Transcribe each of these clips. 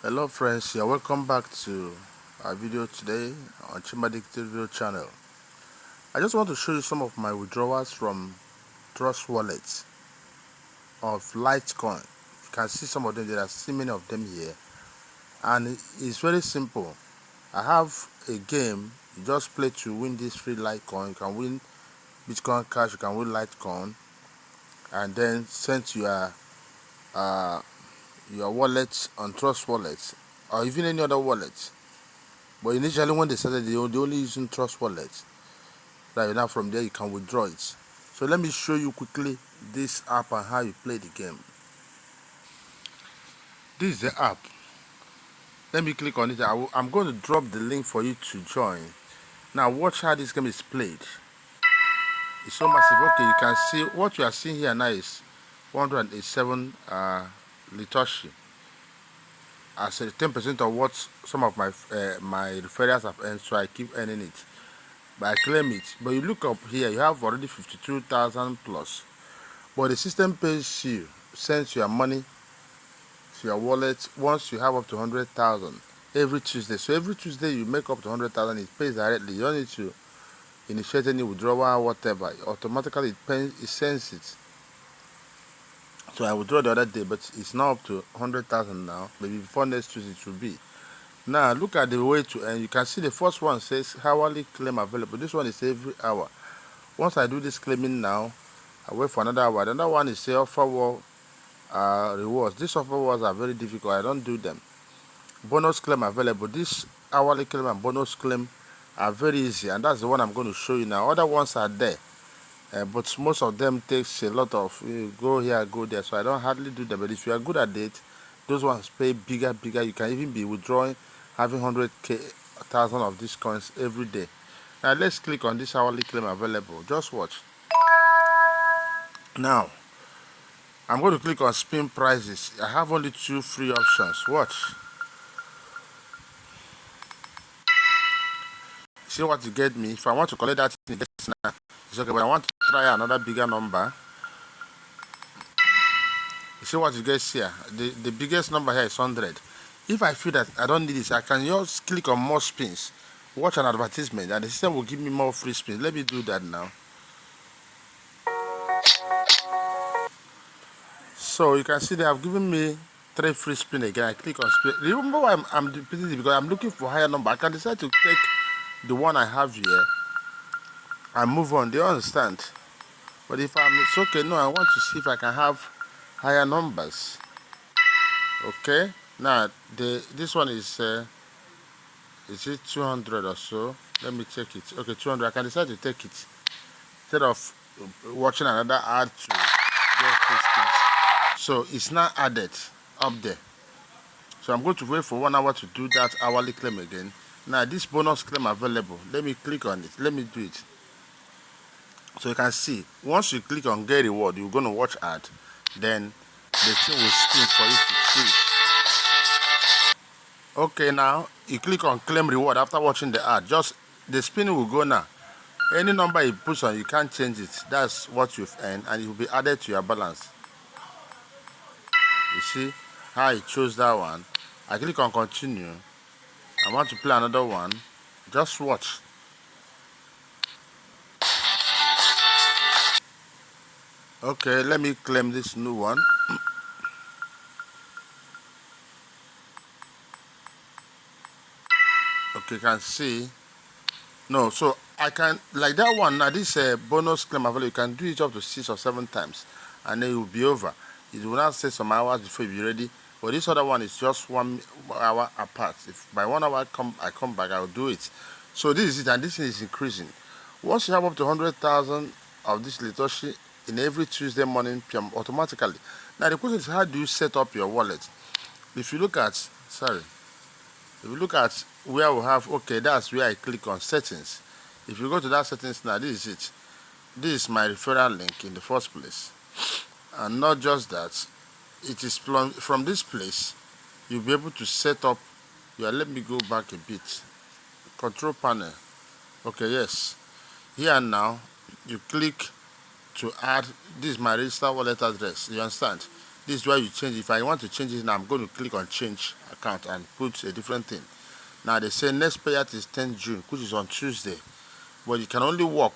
Hello friends, you're welcome back to our video today on Chimadic video channel. I just want to show you some of my withdrawals from Trust Wallet of Litecoin. You can see some of them, there are so many of them here, and it's very simple. I have a game, you just play to win this free Litecoin. You can win Bitcoin Cash, you can win Litecoin, and then send your wallet on Trust Wallet or even any other wallet. But initially when they started, they only using Trust Wallet. Right now from there you can withdraw it. So let me show you quickly this app and how you play the game. This is the app. Let me click on it. I'm going to drop the link for you to join. Now watch how this game is played. It's so massive. Okay, you can see what you are seeing here now is 187 Litoshi. As 10% of what some of my referrals have earned, so I keep earning it. But I claim it. But you look up here, you have already 52,000 plus. But the system pays you, sends your money to your wallet once you have up to 100,000 every Tuesday. So every Tuesday you make up to 100,000, it pays directly. You don't need to initiate any withdrawal or whatever. Automatically it sends it. So I withdraw the other day, but it's now up to 100,000 now. Maybe before next Tuesday it will be. Now look at the way to earn. You can see the first one says hourly claim available. This one is every hour. Once I do this claiming now, I wait for another hour. Another one is say offer wall rewards. These offer walls are very difficult. I don't do them. Bonus claim available. This hourly claim and bonus claim are very easy, and that's the one I'm going to show you now. Other ones are there, but most of them takes a lot of go here, go there. So I don't hardly do them. But if you are good at it, those ones pay bigger. You can even be withdrawing, having 100,000 of these coins every day. Now let's click on this hourly claim available. Just watch. Now I'm going to click on spin prices. I have only 2 free options. Watch. See what you get me. If I want to collect that thing, it's okay, but I want to try another bigger number. You see what you get here? The biggest number here is 100. If I feel that I don't need this, I can just click on more spins, watch an advertisement, and the system will give me more free spins. Let me do that now. So you can see they have given me 3 free spin again. I click on spin. Remember why I'm repeating it? Because I'm looking for higher number. I can decide to take the one I have here and move on. Do you understand? But if it's okay, no, I want to see if I can have higher numbers. Okay. Now this one is it 200 or so? Let me check it. Okay, 200. I can decide to take it instead of watching another ad to get free spins. So it's not added up there. So I'm going to wait for 1 hour to do that hourly claim again. Now this bonus claim available. Let me click on it. Let me do it. So you can see once you click on get reward, you're going to watch ad. Then the thing will spin for you to choose. Okay, now you click on claim reward after watching the ad. Just the spinning will go now. Any number you put on, you can't change it. That's what you've earned, and it will be added to your balance. You see how I chose that one. I click on continue. I want to play another one. Just watch. Okay, let me claim this new one. Okay, you can see. No, so I can, like that one, now this bonus claim available, you can do it up to 6 or 7 times, and then it will be over. It will not say some hours before you be ready. But this other one is just 1 hour apart. If by 1 hour I come back, I'll do it. So this is it, and this thing is increasing. Once you have up to 100,000 of this Litoshi in every Tuesday morning PM automatically. Now the question is, how do you set up your wallet? If you look at, if you look at where we have, okay, that's where I click on settings. If you go to that settings now, this is it. This is my referral link in the first place. And not just that, it is from this place, you'll be able to set up your, let me go back a bit, control panel. Okay, yes. Here now, you click to add, this is my registered wallet address. You understand? This is where you change. If I want to change it now, I'm going to click on change account and put a different thing. Now they say next payout is 10 June, which is on Tuesday. But you can only work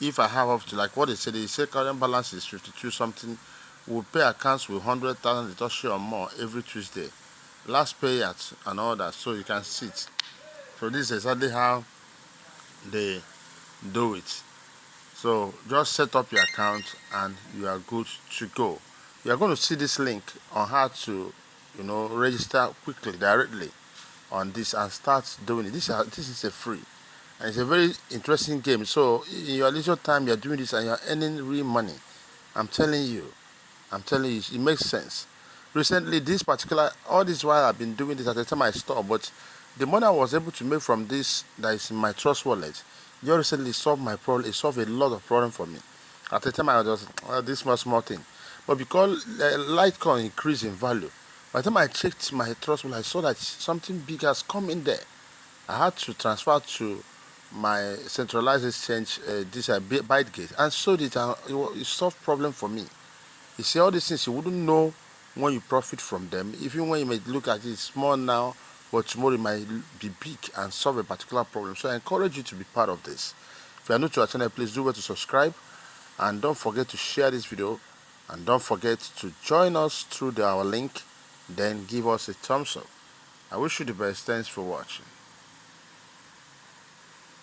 if I have up to, like what they say current balance is 52 something. We'll pay accounts with 100,000 Litecoin or more every Tuesday. Last payout and all that, so you can see it. So this is exactly how they do it. So just set up your account and you are good to go. You are going to see this link on how to, register quickly, directly on this and start doing it. This is a free, and it's a very interesting game. So in your leisure time, you're doing this and you're earning real money. I'm telling you, it makes sense. Recently, all this while I've been doing this at the time I stopped, but the money I was able to make from this that is in my trust wallet just recently solved my problem. It solved a lot of problem for me. At the time I was just this small thing, but because Litecoin increased in value, by the time I checked my trust wallet, I saw that something big has come in there. I had to transfer to my centralized exchange, this ByteGate, and sold it, and it solved problem for me. You see, all these things you wouldn't know when you profit from them. Even when you may look at it small now, but tomorrow it might be big and solve a particular problem. So I encourage you to be part of this. If you are new to our channel, please do well to subscribe, and don't forget to share this video, and don't forget to join us through our link. Then give us a thumbs up. I wish you the best. Thanks for watching.